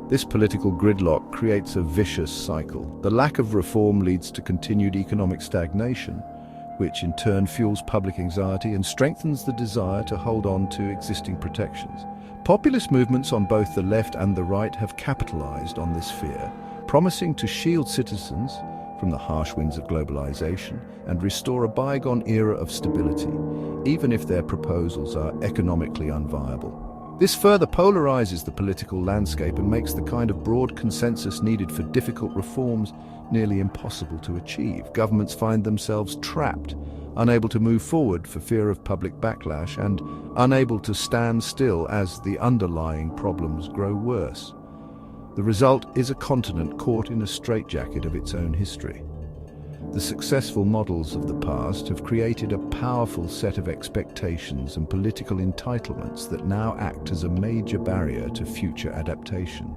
This political gridlock creates a vicious cycle. The lack of reform leads to continued economic stagnation, which in turn fuels public anxiety and strengthens the desire to hold on to existing protections. Populist movements on both the left and the right have capitalized on this fear, promising to shield citizens from the harsh winds of globalization and restore a bygone era of stability, even if their proposals are economically unviable. This further polarizes the political landscape and makes the kind of broad consensus needed for difficult reforms nearly impossible to achieve. Governments find themselves trapped, unable to move forward for fear of public backlash and unable to stand still as the underlying problems grow worse. The result is a continent caught in a straitjacket of its own history. The successful models of the past have created a powerful set of expectations and political entitlements that now act as a major barrier to future adaptation.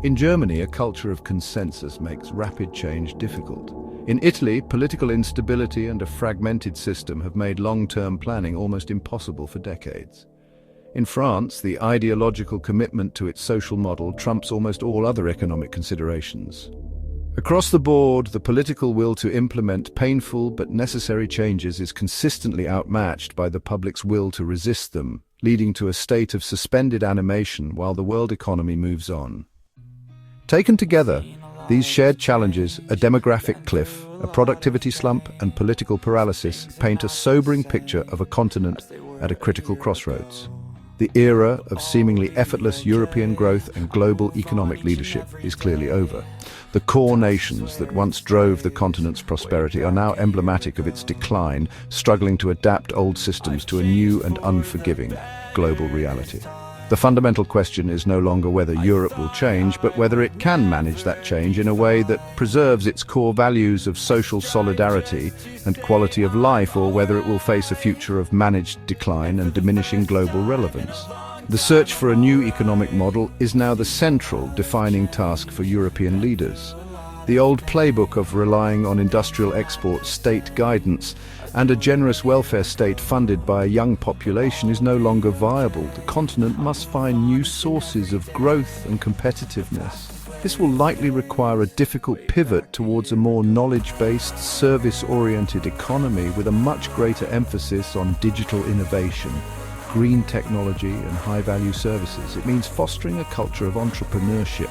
In Germany, a culture of consensus makes rapid change difficult. In Italy, political instability and a fragmented system have made long-term planning almost impossible for decades. In France, the ideological commitment to its social model trumps almost all other economic considerations. Across the board, the political will to implement painful but necessary changes is consistently outmatched by the public's will to resist them, leading to a state of suspended animation while the world economy moves on. Taken together, these shared challenges, a demographic cliff, a productivity slump, and political paralysis, paint a sobering picture of a continent at a critical crossroads. The era of seemingly effortless European growth and global economic leadership is clearly over. The core nations that once drove the continent's prosperity are now emblematic of its decline, struggling to adapt old systems to a new and unforgiving global reality. The fundamental question is no longer whether Europe will change, but whether it can manage that change in a way that preserves its core values of social solidarity and quality of life, or whether it will face a future of managed decline and diminishing global relevance. The search for a new economic model is now the central defining task for European leaders. The old playbook of relying on industrial export, state guidance, and a generous welfare state funded by a young population is no longer viable. The continent must find new sources of growth and competitiveness. This will likely require a difficult pivot towards a more knowledge-based, service-oriented economy with a much greater emphasis on digital innovation, green technology, and high-value services. It means fostering a culture of entrepreneurship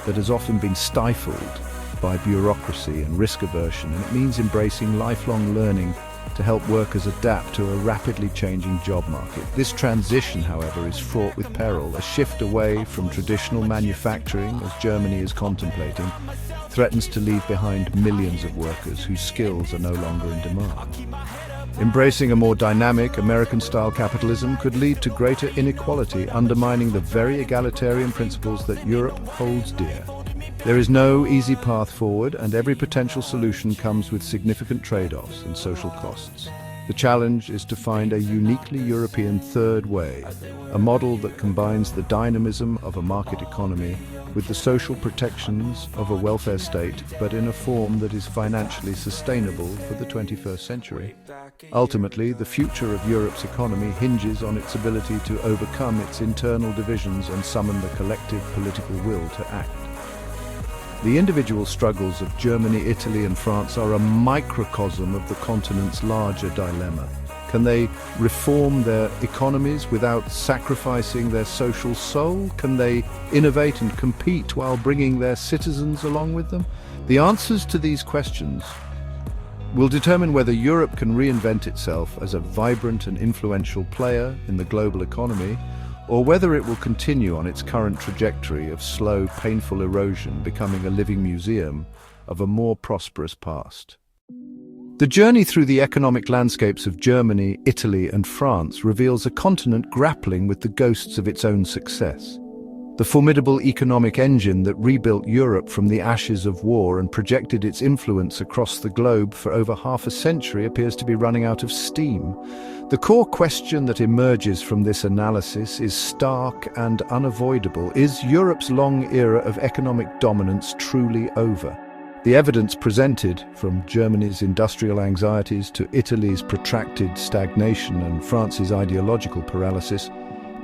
that has often been stifled by bureaucracy and risk aversion, and it means embracing lifelong learning to help workers adapt to a rapidly changing job market. This transition, however, is fraught with peril. A shift away from traditional manufacturing, as Germany is contemplating, threatens to leave behind millions of workers whose skills are no longer in demand. Embracing a more dynamic American-style capitalism could lead to greater inequality, undermining the very egalitarian principles that Europe holds dear. There is no easy path forward, and every potential solution comes with significant trade-offs and social costs. The challenge is to find a uniquely European third way, a model that combines the dynamism of a market economy with the social protections of a welfare state, but in a form that is financially sustainable for the 21st century. Ultimately, the future of Europe's economy hinges on its ability to overcome its internal divisions and summon the collective political will to act. The individual struggles of Germany, Italy, and France are a microcosm of the continent's larger dilemma. Can they reform their economies without sacrificing their social soul? Can they innovate and compete while bringing their citizens along with them? The answers to these questions will determine whether Europe can reinvent itself as a vibrant and influential player in the global economy, or whether it will continue on its current trajectory of slow, painful erosion, becoming a living museum of a more prosperous past. The journey through the economic landscapes of Germany, Italy, and France reveals a continent grappling with the ghosts of its own success. The formidable economic engine that rebuilt Europe from the ashes of war and projected its influence across the globe for over half a century appears to be running out of steam. The core question that emerges from this analysis is stark and unavoidable. Is Europe's long era of economic dominance truly over? The evidence presented, from Germany's industrial anxieties to Italy's protracted stagnation and France's ideological paralysis,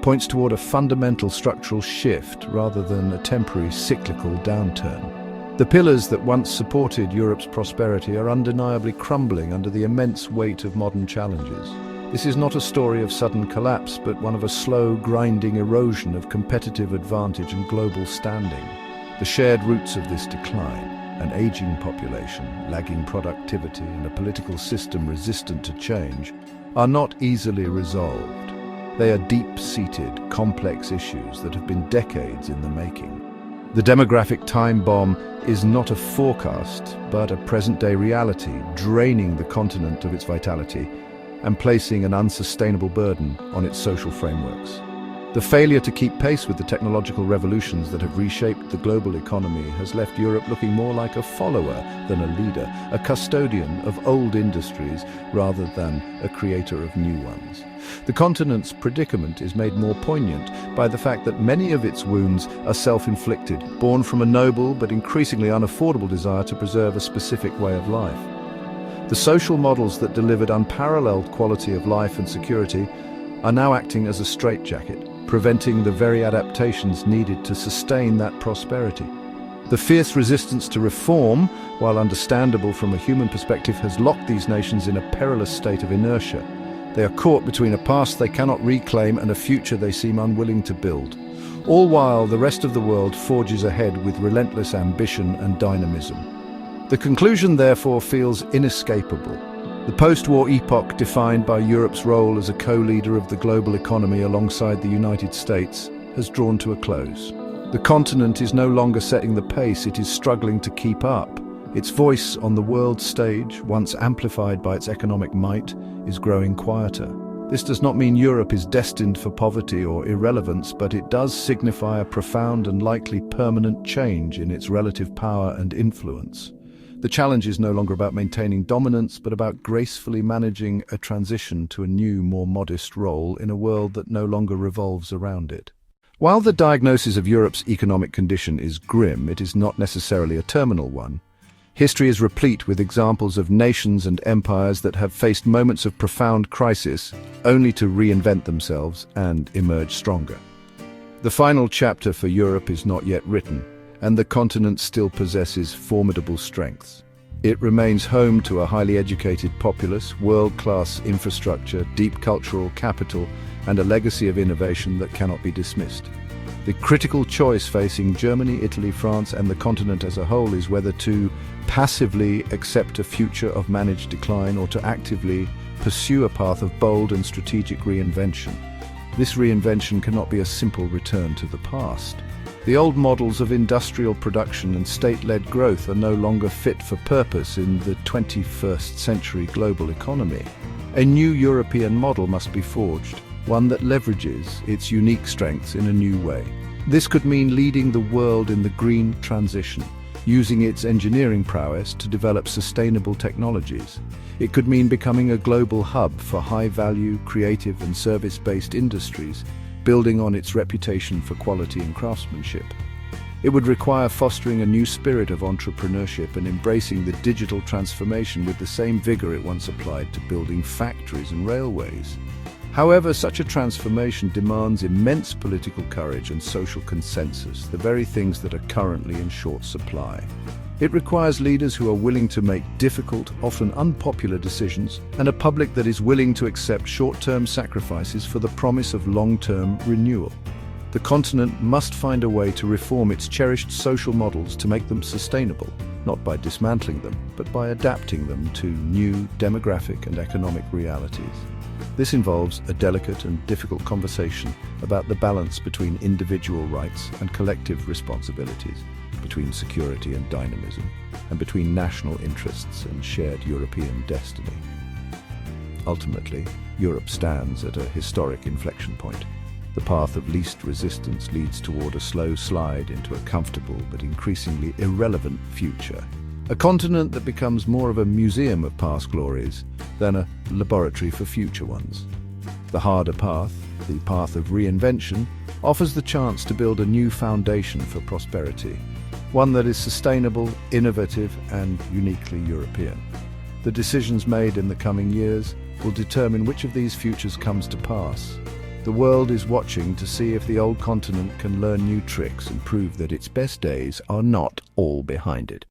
points toward a fundamental structural shift rather than a temporary cyclical downturn. The pillars that once supported Europe's prosperity are undeniably crumbling under the immense weight of modern challenges. This is not a story of sudden collapse, but one of a slow, grinding erosion of competitive advantage and global standing. The shared roots of this decline, an aging population, lagging productivity, and a political system resistant to change, are not easily resolved. They are deep-seated, complex issues that have been decades in the making. The demographic time bomb is not a forecast, but a present-day reality, draining the continent of its vitality and placing an unsustainable burden on its social frameworks. The failure to keep pace with the technological revolutions that have reshaped the global economy has left Europe looking more like a follower than a leader, a custodian of old industries rather than a creator of new ones. The continent's predicament is made more poignant by the fact that many of its wounds are self-inflicted, born from a noble but increasingly unaffordable desire to preserve a specific way of life. The social models that delivered unparalleled quality of life and security are now acting as a straitjacket, preventing the very adaptations needed to sustain that prosperity. The fierce resistance to reform, while understandable from a human perspective, has locked these nations in a perilous state of inertia. They are caught between a past they cannot reclaim and a future they seem unwilling to build, all while the rest of the world forges ahead with relentless ambition and dynamism. The conclusion, therefore, feels inescapable. The post-war epoch, defined by Europe's role as a co-leader of the global economy alongside the United States, has drawn to a close. The continent is no longer setting the pace, it is struggling to keep up. Its voice on the world stage, once amplified by its economic might, is growing quieter. This does not mean Europe is destined for poverty or irrelevance, but it does signify a profound and likely permanent change in its relative power and influence. The challenge is no longer about maintaining dominance, but about gracefully managing a transition to a new, more modest role in a world that no longer revolves around it. While the diagnosis of Europe's economic condition is grim, it is not necessarily a terminal one. History is replete with examples of nations and empires that have faced moments of profound crisis, only to reinvent themselves and emerge stronger. The final chapter for Europe is not yet written, and the continent still possesses formidable strengths. It remains home to a highly educated populace, world-class infrastructure, deep cultural capital, and a legacy of innovation that cannot be dismissed. The critical choice facing Germany, Italy, France, and the continent as a whole is whether to passively accept a future of managed decline or to actively pursue a path of bold and strategic reinvention. This reinvention cannot be a simple return to the past. The old models of industrial production and state-led growth are no longer fit for purpose in the 21st century global economy. A new European model must be forged, one that leverages its unique strengths in a new way. This could mean leading the world in the green transition, using its engineering prowess to develop sustainable technologies. It could mean becoming a global hub for high-value, creative and service-based industries, building on its reputation for quality and craftsmanship. It would require fostering a new spirit of entrepreneurship and embracing the digital transformation with the same vigor it once applied to building factories and railways. However, such a transformation demands immense political courage and social consensus, the very things that are currently in short supply. It requires leaders who are willing to make difficult, often unpopular decisions, and a public that is willing to accept short-term sacrifices for the promise of long-term renewal. The continent must find a way to reform its cherished social models to make them sustainable, not by dismantling them, but by adapting them to new demographic and economic realities. This involves a delicate and difficult conversation about the balance between individual rights and collective responsibilities, between security and dynamism, and between national interests and shared European destiny. Ultimately, Europe stands at a historic inflection point. The path of least resistance leads toward a slow slide into a comfortable but increasingly irrelevant future. A continent that becomes more of a museum of past glories than a laboratory for future ones. The harder path, the path of reinvention, offers the chance to build a new foundation for prosperity, one that is sustainable, innovative, and uniquely European. The decisions made in the coming years will determine which of these futures comes to pass. The world is watching to see if the old continent can learn new tricks and prove that its best days are not all behind it.